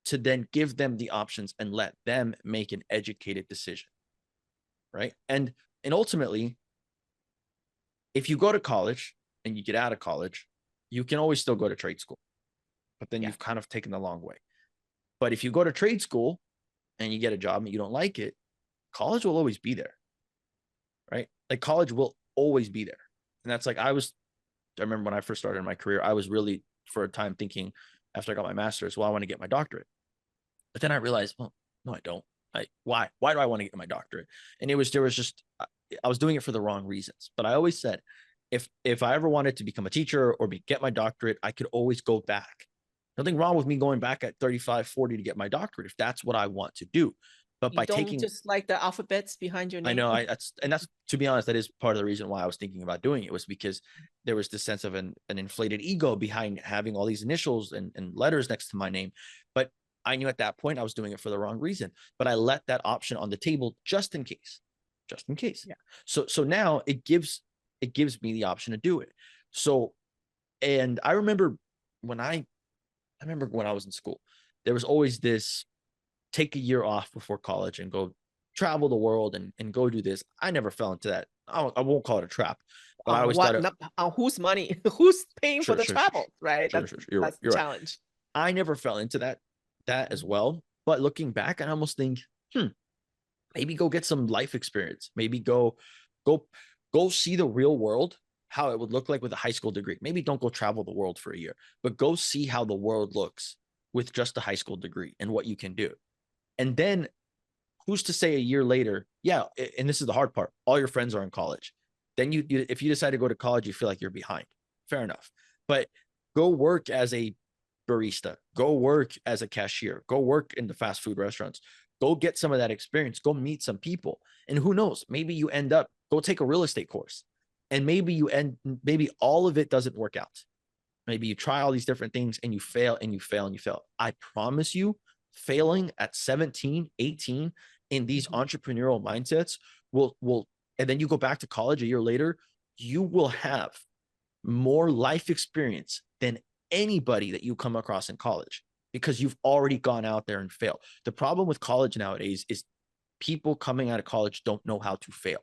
to then give them the options and let them make an educated decision. Right. And ultimately, if you go to college and you get out of college, you can always still go to trade school, but then Yeah. you've kind of taken the long way. But if you go to trade school and you get a job and you don't like it, college will always be there. Right. Like college will always be there. And that's like, I remember when I first started in my career, I was really for a time thinking after I got my master's, well, I want to get my doctorate. But then I realized, well, no, I don't. Why do I want to get my doctorate? And there was just, I was doing it for the wrong reasons. But I always said, if I ever wanted to become a teacher or get my doctorate, I could always go back. Nothing wrong with me going back at 35, 40 to get my doctorate if that's what I want to do. But You by don't taking, just like the alphabets behind your I name. know that's to be honest, that is part of the reason why I was thinking about doing it, was because there was this sense of an inflated ego behind having all these initials and letters next to my name. But I knew at that point I was doing it for the wrong reason. But I let that option on the table just in case. Just in case. Yeah. So now it gives me the option to do it. So, and I remember when I was in school, there was always this take a year off before college and go travel the world and go do this. I never fell into that. I won't call it a trap, but I always thought, on whose money? Who's paying for the sure, travel? Right. sure, That's sure. You're right. the You're right. challenge. I never fell into that as well. But looking back, I almost think, maybe go get some life experience. Maybe go see the real world, how it would look like with a high school degree. Maybe don't go travel the world for a year, but go see how the world looks with just a high school degree and what you can do. And then who's to say a year later, yeah, and this is the hard part, all your friends are in college. Then you if you decide to go to college, you feel like you're behind. Fair enough. But go work as a barista, go work as a cashier, go work in the fast food restaurants, go get some of that experience, go meet some people. And who knows, maybe you end up, go take a real estate course. And maybe maybe all of it doesn't work out. Maybe you try all these different things and you fail and you fail and you fail. I promise you, failing at 17, 18 in these entrepreneurial mindsets will, and then you go back to college a year later, you will have more life experience than anybody that you come across in college, because you've already gone out there and failed. The problem with college nowadays is people coming out of college don't know how to fail.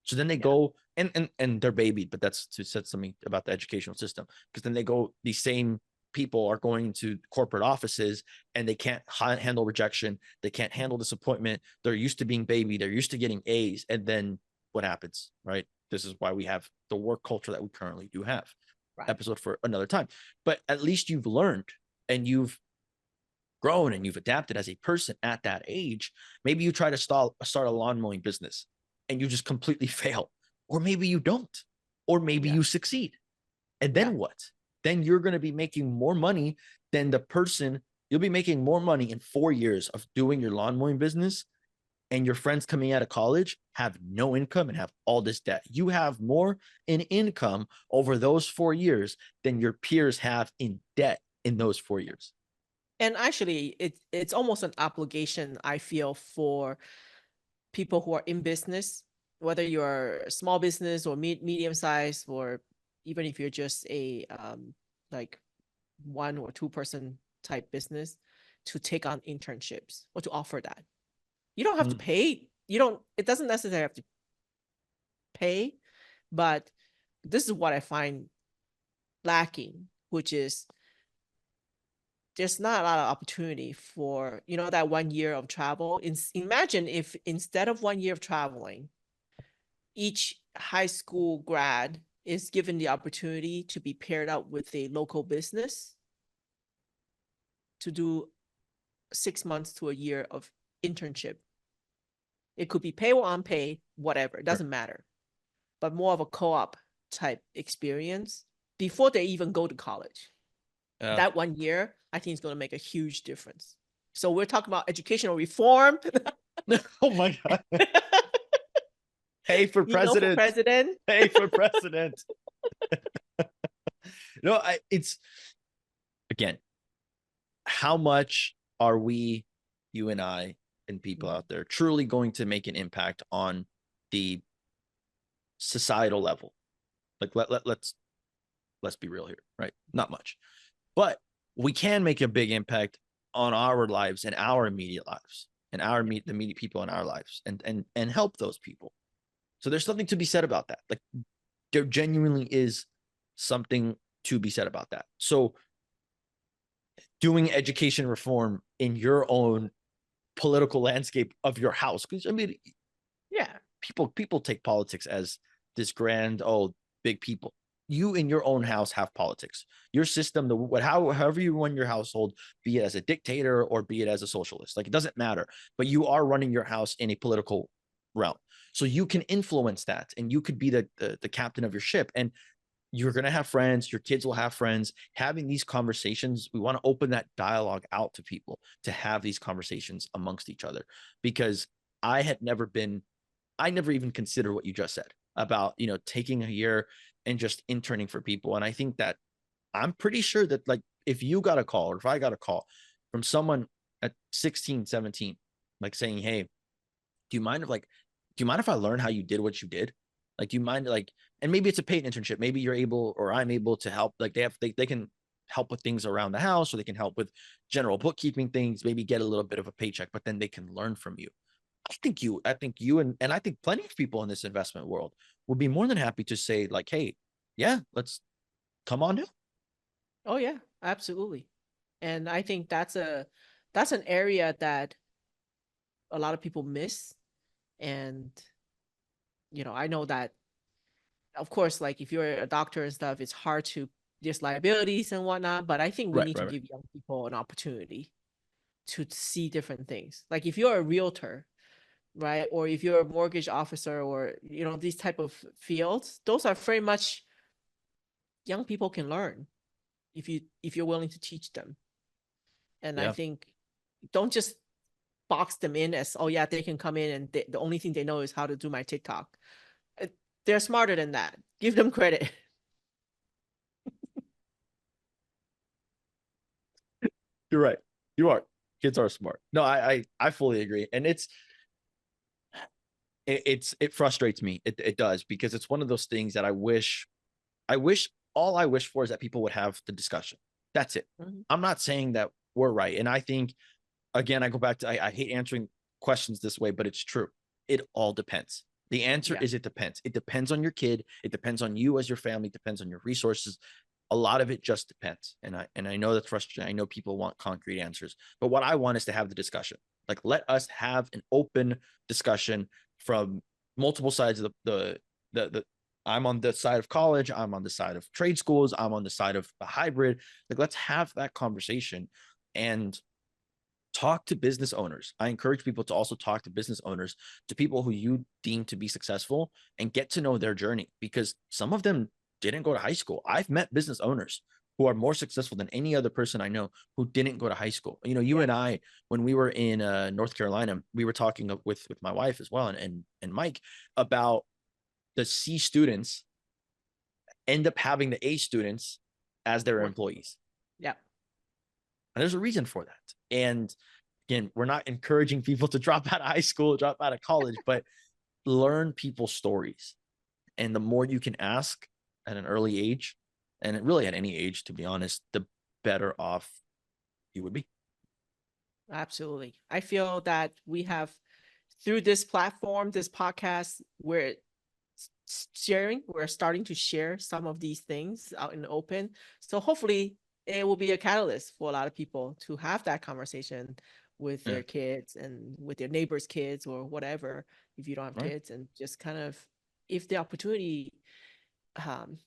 So then they go and they're babied, but that's to say something about the educational system, because then they go, these same people are going to corporate offices and they can't handle rejection. They can't handle disappointment. They're used to being baby. They're used to getting A's. And then what happens, right? This is why we have the work culture that we currently do have. Right. Episode for another time. But at least you've learned and you've grown and you've adapted as a person at that age. Maybe you try to start a lawn mowing business and you just completely fail. Or maybe you don't. Or maybe you succeed. And then what? Then you're going to be making more money than the person. You'll be making more money in 4 years of doing your lawn mowing business, and your friends coming out of college have no income and have all this debt. You have more in income over those 4 years than your peers have in debt in those 4 years. And actually, it's almost an obligation, I feel, for people who are in business, whether you're a small business or medium size, or even if you're just a like 1 or 2 person type business, to take on internships or to offer that. You don't have to pay. It doesn't necessarily have to pay, but this is what I find lacking, which is there's not a lot of opportunity for, that 1 year of travel. Imagine if instead of 1 year of traveling, each high school grad is given the opportunity to be paired up with a local business to do 6 months to a year of internship. It could be pay or unpaid, whatever, it doesn't matter, but more of a co-op type experience before they even go to college. That 1 year, I think, is going to make a huge difference. So we're talking about educational reform. Oh my God. Hey, for president. For president. Hey, for president. No, it's, again, how much are we, you and I, and people out there, truly going to make an impact on the societal level? Like, let's be real here, right? Not much, but we can make a big impact on our lives and our immediate lives and the immediate people in our lives, and help those people. So there's something to be said about that. Like, there genuinely is something to be said about that. So doing education reform in your own political landscape of your house, because I mean, people take politics as, this grand, oh, big people. You in your own house have politics. Your system, however you run your household, be it as a dictator or be it as a socialist, like it doesn't matter. But you are running your house in a political realm, so you can influence that, and you could be the captain of your ship. And you're going to have friends, your kids will have friends. Having these conversations, we want to open that dialogue out to people to have these conversations amongst each other, because I never even considered what you just said about, taking a year and just interning for people. And I think that I'm pretty sure that, like, if you got a call or if I got a call from someone at 16, 17, like saying, hey, do you mind if I learn how you did what you did? Like, do you mind, like, and maybe it's a paid internship. Maybe you're able, or I'm able to help. Like they can help with things around the house, or they can help with general bookkeeping things, maybe get a little bit of a paycheck, but then they can learn from you. I think you and I think plenty of people in this investment world would be more than happy to say, like, hey, yeah, let's come on down. Oh yeah, absolutely. And I think that's an area that a lot of people miss. And I know that, of course, like if you're a doctor and stuff, it's hard to, there's liabilities and whatnot, but I think we Right, need to right, right. give young people an opportunity to see different things. Like if you're a realtor, right, or if you're a mortgage officer, or these type of fields, those are very much young people can learn if you're willing to teach them. And I Yeah, think, don't just box them in as, oh yeah, they can come in and the only thing they know is how to do my TikTok. Uh, They're smarter than that. Give them credit. you're right. You are. Kids are smart. No, I fully agree. And it frustrates me. It does, because it's one of those things that all I wish for is that people would have the discussion. That's it. Mhm. I'm not saying that we're right. And I think, again, I go back to, I hate answering questions this way, but it's true. It all depends. The answer Yeah, is it depends. It depends on your kid. It depends on you as your family. It depends on your resources. A lot of it just depends. And I know that's frustrating. I know people want concrete answers, but what I want is to have the discussion. Like, let us have an open discussion from multiple sides of the I'm on the side of college, I'm on the side of trade schools, I'm on the side of the hybrid. Like, let's have that conversation and talk to business owners. I encourage people to also talk to business owners, to people who you deem to be successful, and get to know their journey, because some of them didn't go to high school. I've met business owners who are more successful than any other person I know who didn't go to high school. You yeah. and I, when we were in North Carolina, we were talking with my wife as well, and Mike, about the C students end up having the A students as their Work. employees. Yeah, And there's a reason for that. And again, we're not encouraging people to drop out of high school, drop out of college, but learn people's stories. And the more you can ask at an early age, and really at any age, to be honest, the better off you would be. absolutely. I feel that we have, through this platform, this podcast, we're starting to share some of these things out in the open. So hopefully it will be a catalyst for a lot of people to have that conversation with Yeah. their kids and with their neighbors' kids or whatever, if you don't have Right. kids, and just kind of, if the opportunity um,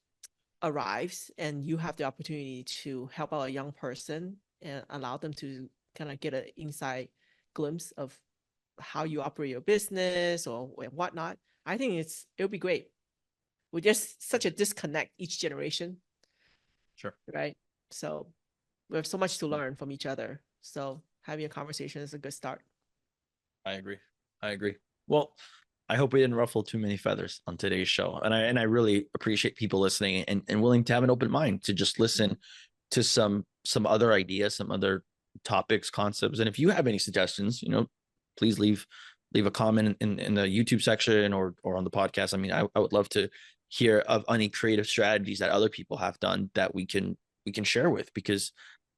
arrives and you have the opportunity to help out a young person and allow them to kind of get an inside glimpse of how you operate your business or whatnot, I think it'll be great. We're just such a disconnect each generation, Sure. right? So we have so much to learn from each other. So having a conversation is a good start. I agree. I agree. Well, I hope we didn't ruffle too many feathers on today's show. And I really appreciate people listening and willing to have an open mind to just listen to some other ideas, some other topics, concepts. And if you have any suggestions, please leave a comment in the YouTube section or on the podcast. I mean, I would love to hear of any creative strategies that other people have done that we can share with, because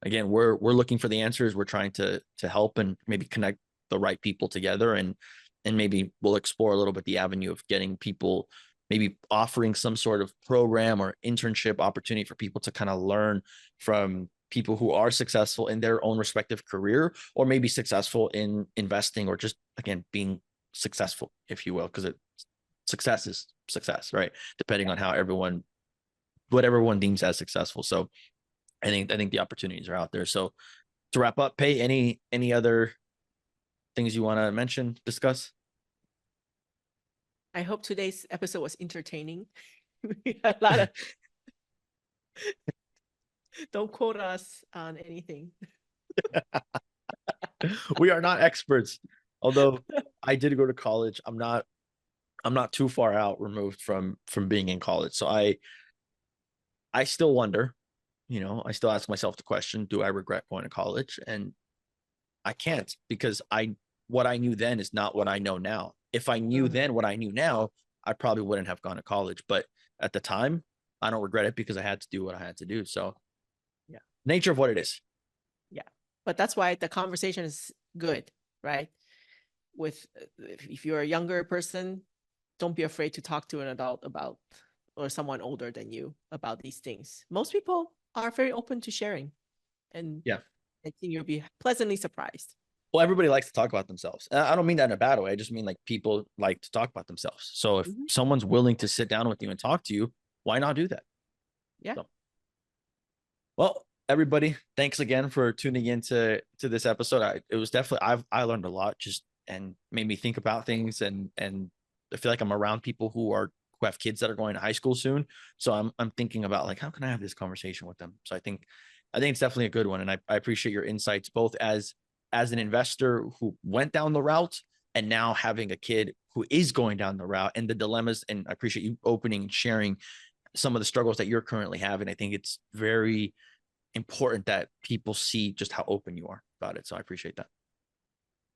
again, we're looking for the answers. We're trying to help and maybe connect the right people together, and maybe we'll explore a little bit the avenue of getting people, maybe offering some sort of program or internship opportunity for people to kind of learn from people who are successful in their own respective career, or maybe successful in investing, or just, again, being successful, if you will, because success is success, right? Depending on how what everyone deems as successful. So I think the opportunities are out there. So to wrap up, Pei, any other things you want to mention, discuss? I hope today's episode was entertaining. We had a lot of don't quote us on anything. We are not experts, although I did go to college. I'm not too far out removed from being in college. So I still wonder, I still ask myself the question, do I regret going to college? And I can't, because what I knew then is not what I know now. If I knew then what I knew now, I probably wouldn't have gone to college. But at the time, I don't regret it because I had to do what I had to do. So yeah, nature of what it is. Yeah. But that's why the conversation is good, right? If you're a younger person, don't be afraid to talk to an adult about, or someone older than you about these things. Most people are very open to sharing, and yeah, I think you'll be pleasantly surprised. Well, everybody likes to talk about themselves. I don't mean that in a bad way. I just mean like people like to talk about themselves. So if someone's willing to sit down with you and talk to you, why not do that? Yeah. So, well, everybody, thanks again for tuning into this episode. It was definitely I learned a lot, just and made me think about things, and I feel like I'm around people who have kids that are going to high school soon. So I'm thinking about like, how can I have this conversation with them? So I think it's definitely a good one, and I appreciate your insights both as an investor who went down the route and now having a kid who is going down the route, and the dilemmas. And I appreciate you opening and sharing some of the struggles that you're currently having. I think it's very important that people see just how open you are about it. So I appreciate that.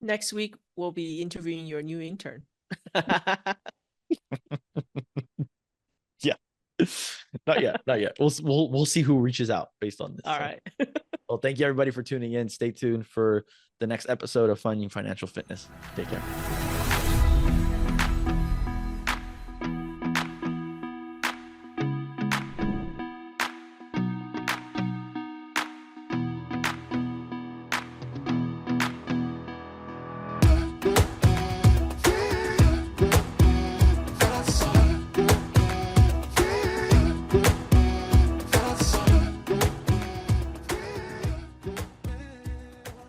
Next week, we'll be interviewing your new intern. Yeah. Not yet. We'll see who reaches out based on this. All right. Well, thank you everybody for tuning in. Stay tuned for the next episode of Finding Financial Fitness. Take care.